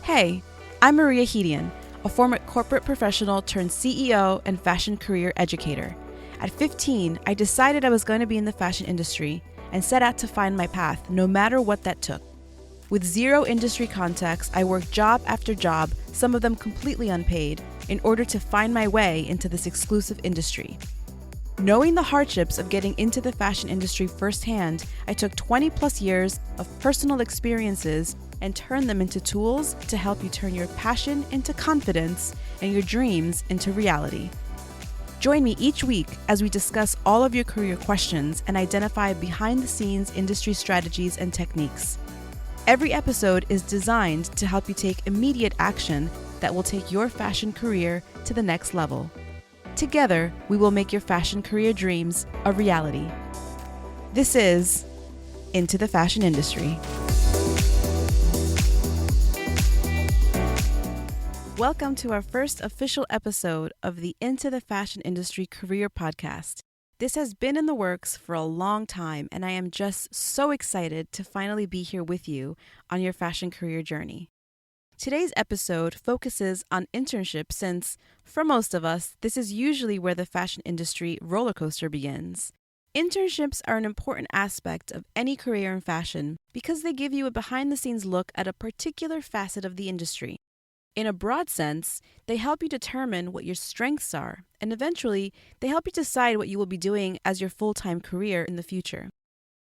Hey, I'm Maria Hedian, a former corporate professional turned CEO and fashion career educator. At 15, I decided I was going to be in the fashion industry and set out to find my path, no matter what that took. With zero industry contacts, I worked job after job, some of them completely unpaid, in order to find my way into this exclusive industry. Knowing the hardships of getting into the fashion industry firsthand, I took 20 plus years of personal experiences and turned them into tools to help you turn your passion into confidence and your dreams into reality. Join me each week as we discuss all of your career questions and identify behind-the-scenes industry strategies and techniques. Every episode is designed to help you take immediate action that will take your fashion career to the next level. Together, we will make your fashion career dreams a reality. This is Into the Fashion Industry. Welcome to our first official episode of the Into the Fashion Industry Career Podcast. This has been in the works for a long time, and I am just so excited to finally be here with you on your fashion career journey. Today's episode focuses on internships since, for most of us, this is usually where the fashion industry roller coaster begins. Internships are an important aspect of any career in fashion because they give you a behind-the-scenes look at a particular facet of the industry. In a broad sense, they help you determine what your strengths are, and eventually, they help you decide what you will be doing as your full-time career in the future.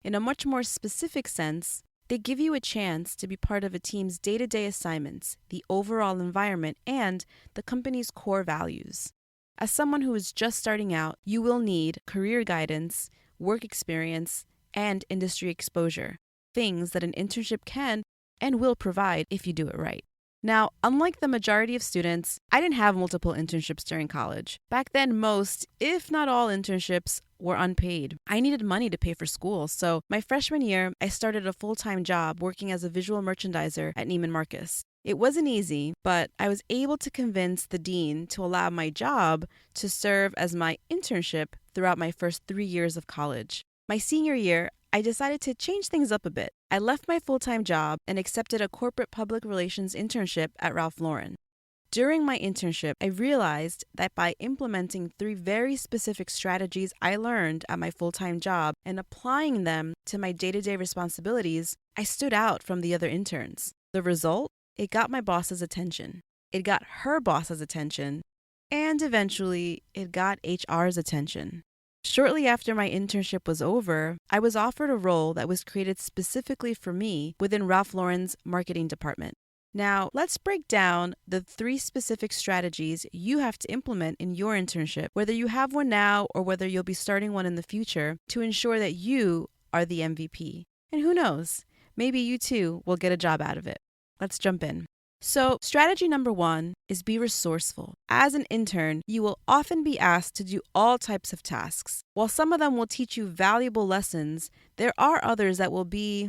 In a much more specific sense, they give you a chance to be part of a team's day-to-day assignments, the overall environment, and the company's core values. As someone who is just starting out, you will need career guidance, work experience, and industry exposure, things that an internship can and will provide if you do it right. Now, unlike the majority of students, I didn't have multiple internships during college. Back then, most, if not all, internships were unpaid. I needed money to pay for school, so my freshman year, I started a full-time job working as a visual merchandiser at Neiman Marcus. It wasn't easy, but I was able to convince the dean to allow my job to serve as my internship throughout my first 3 years of college. My senior year, I decided to change things up a bit. I left my full-time job and accepted a corporate public relations internship at Ralph Lauren. During my internship, I realized that by implementing 3 very specific strategies I learned at my full-time job and applying them to my day-to-day responsibilities, I stood out from the other interns. The result? It got my boss's attention. It got her boss's attention. And eventually, it got HR's attention. Shortly after my internship was over, I was offered a role that was created specifically for me within Ralph Lauren's marketing department. Now, let's break down the 3 specific strategies you have to implement in your internship, whether you have one now or whether you'll be starting one in the future, to ensure that you are the MVP. And who knows, maybe you too will get a job out of it. Let's jump in. So, strategy number 1 is be resourceful. As an intern, you will often be asked to do all types of tasks. While some of them will teach you valuable lessons, there are others that will be,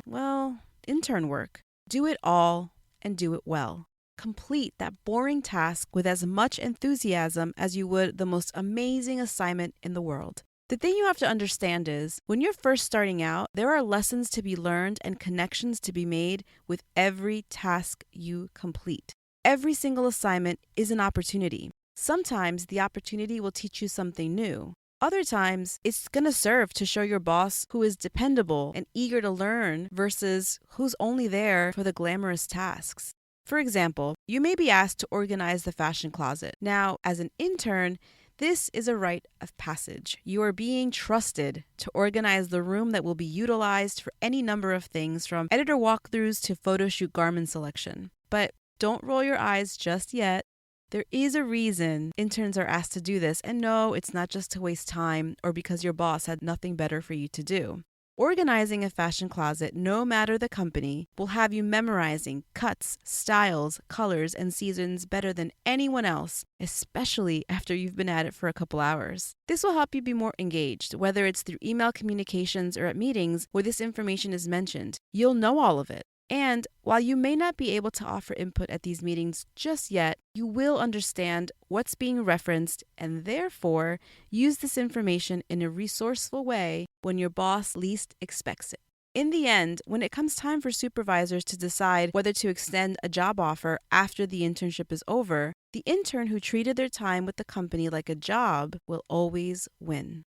intern work. Do it all and do it well. Complete that boring task with as much enthusiasm as you would the most amazing assignment in the world. The thing you have to understand is, when you're first starting out, there are lessons to be learned and connections to be made with every task you complete. Every single assignment is an opportunity. Sometimes the opportunity will teach you something new. Other times, it's going to serve to show your boss who is dependable and eager to learn versus who's only there for the glamorous tasks. For example, you may be asked to organize the fashion closet. Now, as an intern, this is a rite of passage. You are being trusted to organize the room that will be utilized for any number of things, from editor walkthroughs to photo shoot garment selection. But don't roll your eyes just yet. There is a reason interns are asked to do this, and no, it's not just to waste time or because your boss had nothing better for you to do. Organizing a fashion closet, no matter the company, will have you memorizing cuts, styles, colors, and seasons better than anyone else, especially after you've been at it for a couple hours. This will help you be more engaged, whether it's through email communications or at meetings where this information is mentioned. You'll know all of it. And while you may not be able to offer input at these meetings just yet, you will understand what's being referenced and therefore use this information in a resourceful way when your boss least expects it. In the end, when it comes time for supervisors to decide whether to extend a job offer after the internship is over, the intern who treated their time with the company like a job will always win.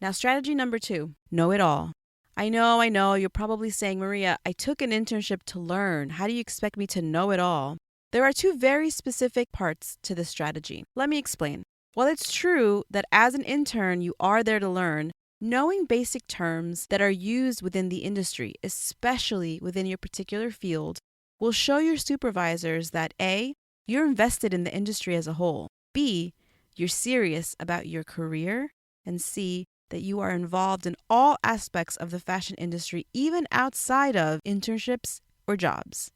Now, strategy number 2, know it all. I know, you're probably saying, Maria, I took an internship to learn. How do you expect me to know it all? There are 2 very specific parts to this strategy. Let me explain. While it's true that as an intern you are there to learn, knowing basic terms that are used within the industry, especially within your particular field, will show your supervisors that A, you're invested in the industry as a whole, B, you're serious about your career, and C, that you are involved in all aspects of the fashion industry, even outside of internships or jobs.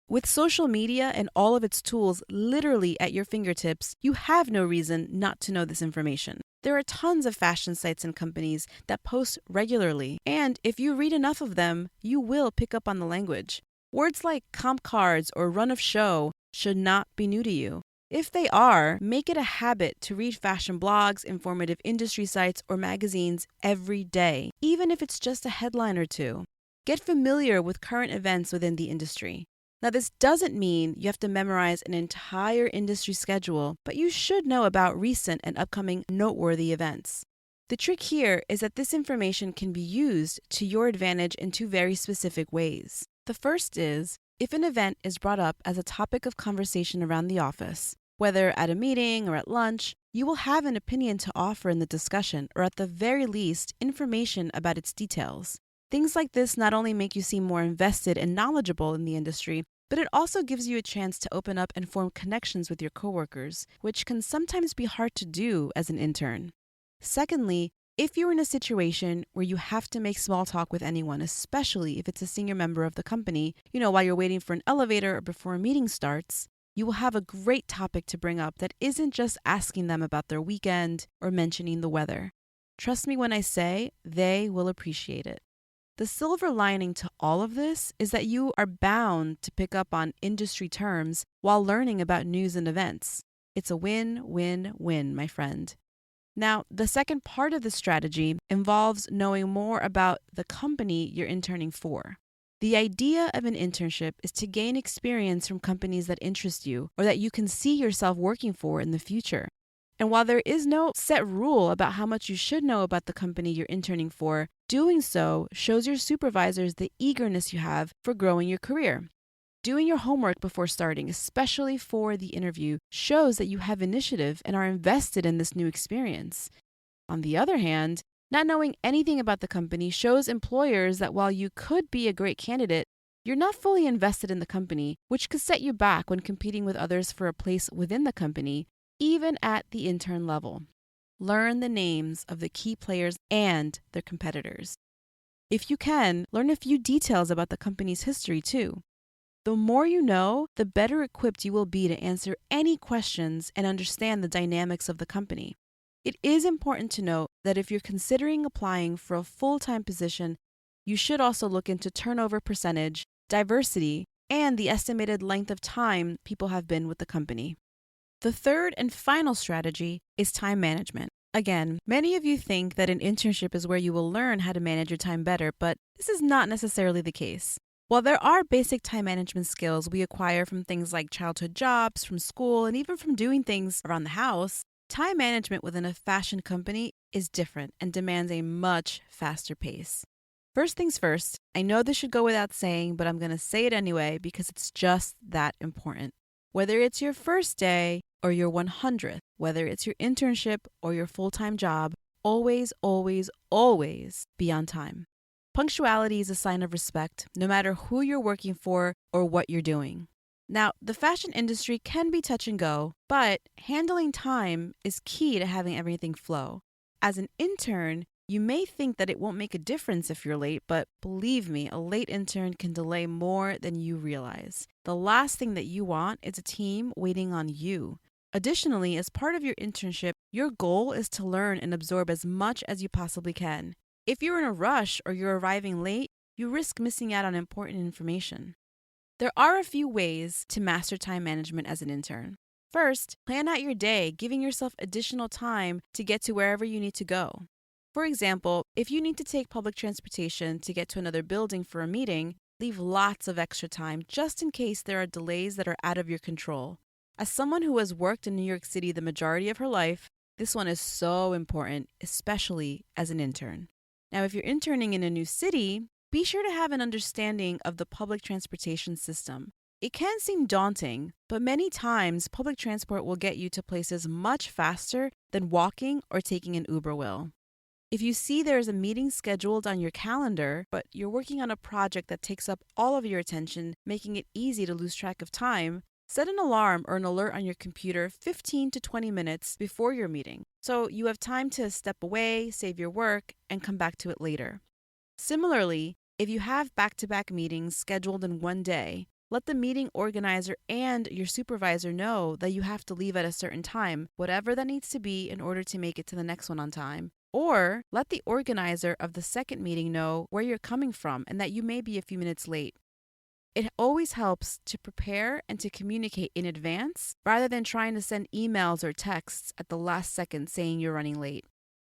With social media and all of its tools literally at your fingertips, you have no reason not to know this information. There are tons of fashion sites and companies that post regularly, and if you read enough of them, you will pick up on the language. Words like comp cards or run of show should not be new to you. If they are, make it a habit to read fashion blogs, informative industry sites, or magazines every day, even if it's just a headline or 2. Get familiar with current events within the industry. Now, this doesn't mean you have to memorize an entire industry schedule, but you should know about recent and upcoming noteworthy events. The trick here is that this information can be used to your advantage in 2 very specific ways. The first is, if an event is brought up as a topic of conversation around the office, whether at a meeting or at lunch, you will have an opinion to offer in the discussion, or at the very least, information about its details. Things like this not only make you seem more invested and knowledgeable in the industry, but it also gives you a chance to open up and form connections with your coworkers, which can sometimes be hard to do as an intern. Secondly, if you're in a situation where you have to make small talk with anyone, especially if it's a senior member of the company, while you're waiting for an elevator or before a meeting starts, you will have a great topic to bring up that isn't just asking them about their weekend or mentioning the weather. Trust me when I say they will appreciate it. The silver lining to all of this is that you are bound to pick up on industry terms while learning about news and events. It's a win-win-win, my friend. Now, the second part of the strategy involves knowing more about the company you're interning for. The idea of an internship is to gain experience from companies that interest you or that you can see yourself working for in the future. And while there is no set rule about how much you should know about the company you're interning for, doing so shows your supervisors the eagerness you have for growing your career. Doing your homework before starting, especially for the interview, shows that you have initiative and are invested in this new experience. On the other hand, not knowing anything about the company shows employers that while you could be a great candidate, you're not fully invested in the company, which could set you back when competing with others for a place within the company, even at the intern level. Learn the names of the key players and their competitors. If you can, learn a few details about the company's history too. The more you know, the better equipped you will be to answer any questions and understand the dynamics of the company. It is important to note that if you're considering applying for a full-time position, you should also look into turnover percentage, diversity, and the estimated length of time people have been with the company. The third and final strategy is time management. Again, many of you think that an internship is where you will learn how to manage your time better, but this is not necessarily the case. While there are basic time management skills we acquire from things like childhood jobs, from school, and even from doing things around the house, time management within a fashion company is different and demands a much faster pace. First things first, I know this should go without saying, but I'm going to say it anyway because it's just that important. Whether it's your first day or your 100th, whether it's your internship or your full-time job, always, always, always be on time. Punctuality is a sign of respect, no matter who you're working for or what you're doing. Now, the fashion industry can be touch and go, but handling time is key to having everything flow. As an intern, you may think that it won't make a difference if you're late, but believe me, a late intern can delay more than you realize. The last thing that you want is a team waiting on you. Additionally, as part of your internship, your goal is to learn and absorb as much as you possibly can. If you're in a rush or you're arriving late, you risk missing out on important information. There are a few ways to master time management as an intern. First, plan out your day, giving yourself additional time to get to wherever you need to go. For example, if you need to take public transportation to get to another building for a meeting, leave lots of extra time just in case there are delays that are out of your control. As someone who has worked in New York City the majority of her life, this one is so important, especially as an intern. Now, if you're interning in a new city, be sure to have an understanding of the public transportation system. It can seem daunting, but many times public transport will get you to places much faster than walking or taking an Uber will. If you see there is a meeting scheduled on your calendar, but you're working on a project that takes up all of your attention, making it easy to lose track of time, set an alarm or an alert on your computer 15 to 20 minutes before your meeting, so you have time to step away, save your work, and come back to it later. Similarly, if you have back-to-back meetings scheduled in one day, let the meeting organizer and your supervisor know that you have to leave at a certain time, whatever that needs to be in order to make it to the next one on time. Or let the organizer of the second meeting know where you're coming from and that you may be a few minutes late. It always helps to prepare and to communicate in advance rather than trying to send emails or texts at the last second saying you're running late.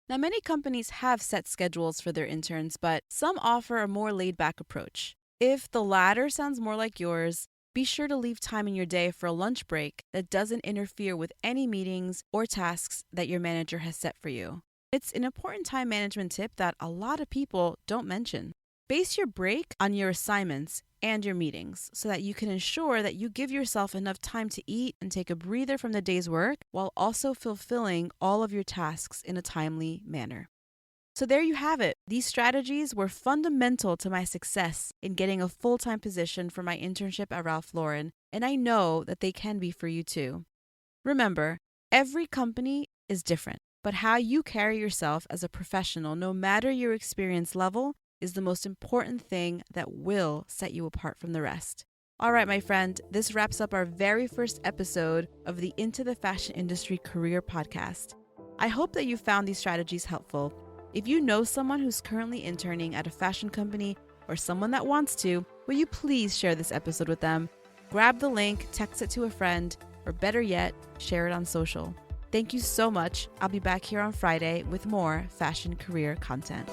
Now, many companies have set schedules for their interns, but some offer a more laid-back approach. If the latter sounds more like yours, be sure to leave time in your day for a lunch break that doesn't interfere with any meetings or tasks that your manager has set for you. It's an important time management tip that a lot of people don't mention. Base your break on your assignments and your meetings so that you can ensure that you give yourself enough time to eat and take a breather from the day's work while also fulfilling all of your tasks in a timely manner. So there you have it. These strategies were fundamental to my success in getting a full-time position for my internship at Ralph Lauren, and I know that they can be for you too. Remember, every company is different, but how you carry yourself as a professional, no matter your experience level, is the most important thing that will set you apart from the rest. All right, my friend, this wraps up our very first episode of the Into the Fashion Industry Career Podcast. I hope that you found these strategies helpful. If you know someone who's currently interning at a fashion company or someone that wants to, will you please share this episode with them? Grab the link, text it to a friend, or better yet, share it on social. Thank you so much. I'll be back here on Friday with more fashion career content.